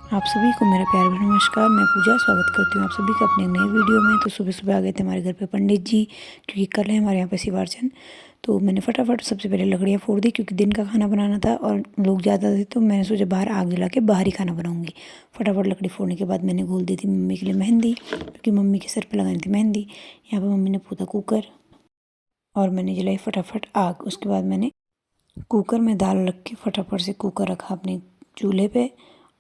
आप सभी को मेरा प्यार भरा नमस्कार। मैं पूजा स्वागत करती हूँ आप सभी का अपने नए वीडियो में। तो सुबह सुबह आ गए थे हमारे घर पे पंडित जी, क्योंकि कल है हमारे यहाँ पे शिवार्चन। तो मैंने फटाफट सबसे पहले लकड़ियाँ फोड़ दी, क्योंकि दिन का खाना बनाना था और लोग ज़्यादा थे। तो मैंने सोचा बाहर आग जला के बाहर ही खाना बनाऊँगी। फटाफट लकड़ी फोड़ने के बाद मैंने घोल दी थी मम्मी के लिए मेहंदी, क्योंकि मम्मी के सर पर लगानी थी मेहंदी। यहाँ पर मम्मी ने पोता कुकर और मैंने जलाई फटाफट आग। उसके बाद मैंने कुकर में दाल रख के फटाफट से कुकर रखा अपने चूल्हे पे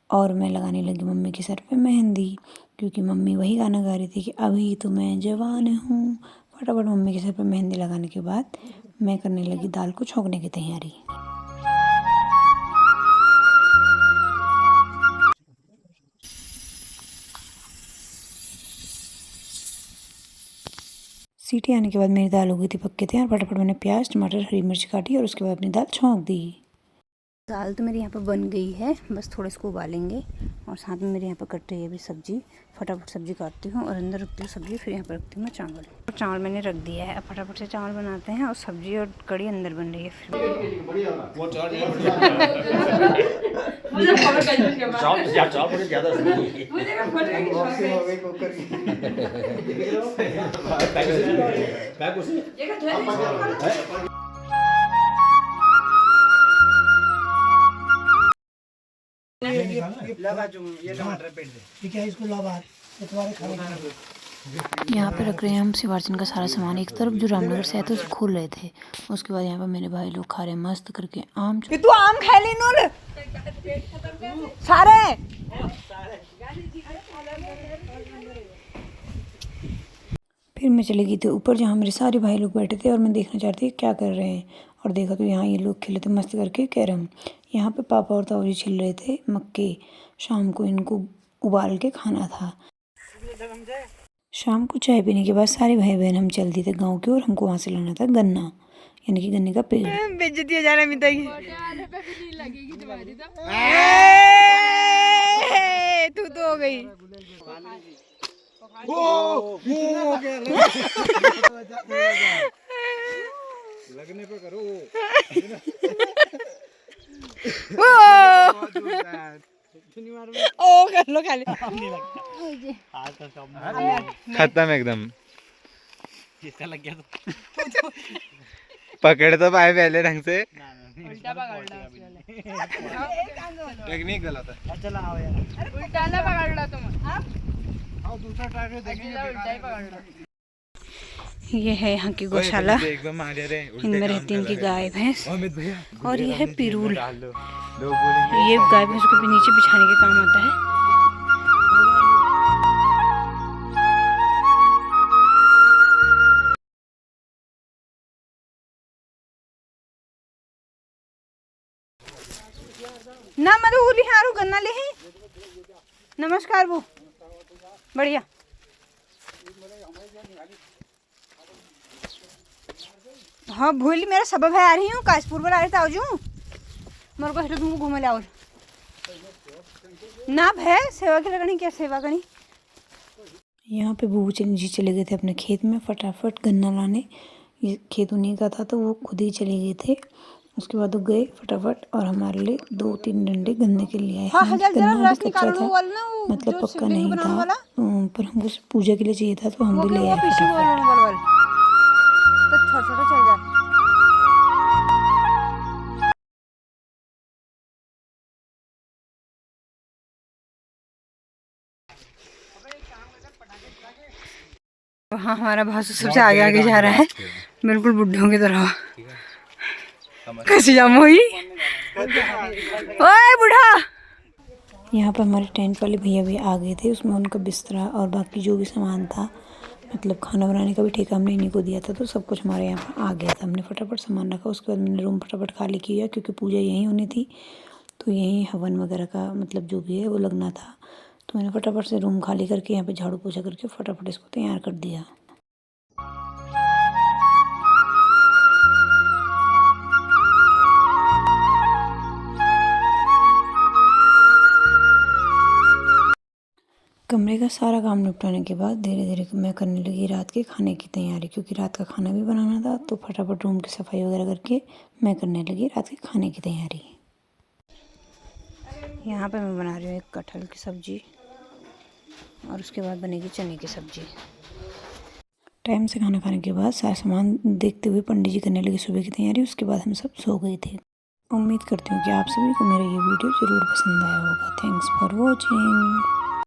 और मैं लगाने लगी मम्मी के सर पे मेहंदी, क्योंकि मम्मी वही गाना गा रही थी कि अभी तो मैं जवान हूँ। फटाफट मम्मी के सर पे मेहंदी लगाने के बाद मैं करने लगी दाल को छौंकने की तैयारी। सीटी आने के बाद मेरी दाल हो गई थी पक्के तैयार। फटाफट मैंने प्याज टमाटर हरी मिर्च काटी और उसके बाद अपनी दाल छौंक दी। दाल तो मेरी यहाँ पर बन गई है, बस थोड़ा इसको उबालेंगे। और साथ में मेरे यहाँ पर कट रही है अभी सब्जी। फटाफट सब्जी काटती हूँ और अंदर रखती हूँ सब्जी, फिर यहाँ पर रखती हूँ मैं चावल। और चावल मैंने रख दिया है, अब फटाफट से चावल बनाते हैं और सब्जी और कड़ी अंदर बन रही है। यहाँ पे रख रहे हैं हम शिवार्चन का सारा सामान। एक तरफ जो रामनगर से आए थे उसे खोल रहे थे। उसके बाद यहाँ पर मेरे भाई लोग खा रहे हैं मस्त करके आम। तू आम खा ली नूर सारे। फिर मैं चली गई थी ऊपर, जहाँ मेरे सारे भाई लोग बैठे थे और मैं देखना चाहती थी क्या कर रहे हैं। और देखा तो यहाँ ये लोग खेले थे मस्त करके कैरम। यहाँ पे पापा और ताऊ जी छिल रहे थे मक्के। शाम को इनको उबाल के खाना था। शाम को चाय पीने के बाद सारे भाई बहन हम चल दिए थे गांव की ओर। हमको वहाँ से लाना था गन्ना, यानी कि गन्ने का पेड़। बेइज्जती हो जाना मिता की तू तो हो गई। लगने पे करो ओ कर लो खाली खत्म एकदम। लग गया तो पकड़ तो पाए पहले ढंग से। उल्टा पकड़ टेक्निक गलत है। चला आओ यार, उल्टा ना पकड़ लो तुम। आओ दूसरा ट्राई देखेंगे। उल्टा ही पकड़ लो। ये है यहाँ की गौशाला। इनमें रहती इनकी गाय भैंस। और ये है पिरूल। ये गाय भैंस को भी नीचे बिछाने के काम आता है। ना मतलब वो लिहारू गन्ना ले ही। नमस्कार वो बढ़िया। हाँ भूल मेरा सबब है आ रही हूँ काशपुर पर आ रही था आजू मेरे को तुमको घूमे लाओ ना भै सेवा के लगनी क्या सेवा करनी। यहाँ पे बूबू जी चले गए थे अपने खेत में फटाफट गन्ना लाने। ये खेत उन्हीं का था तो वो खुद ही चले गए थे। उसके बाद वो गए फटाफट और हमारे लिए 2-3 डंडे गन्ने के लिए आए। गन्ना भी कच्चा था, मतलब पक्का नहीं था, पर हमको पूजा के लिए चाहिए था तो हम भी ले आए फटाफट। हाँ हमारा भासु सबसे आगे आगे जा रहा है, बिल्कुल बुड्ढों की तरह। कैसे जामो ही ओए बुढ़ा। यहाँ पर हमारे टेंट वाले भैया भी आ गए थे। उसमें उनका बिस्तरा और बाकी जो भी सामान था, मतलब खाना बनाने का भी ठेका हमने इन्हीं को दिया था। तो सब कुछ हमारे यहाँ पर आ गया था। हमने फटाफट सामान रखा। उसके बाद मैंने रूम फटाफट खाली किया, क्योंकि पूजा यहीं होनी थी। तो यहीं हवन वगैरह का मतलब जो भी है वो लगना था। तो मैंने फटाफट से रूम खाली करके यहाँ पे झाड़ू पोछा करके फटाफट इसको तैयार कर दिया। कमरे का सारा काम निपटाने के बाद धीरे धीरे मैं करने लगी रात के खाने की तैयारी, क्योंकि रात का खाना भी बनाना था। तो फटाफट रूम की सफाई वगैरह करके मैं करने लगी रात के खाने की तैयारी। यहाँ पे मैं बना रही हूँ एक कटहल की सब्ज़ी और उसके बाद बनेगी चने की सब्ज़ी। टाइम से खाना खाने के बाद सारा सामान देखते हुए पंडित जी करने लगे सुबह की तैयारी। उसके बाद हम सब सो गए थे। उम्मीद करती हूँ कि आप सभी को मेरा ये वीडियो ज़रूर पसंद आया होगा। Thanks for watching.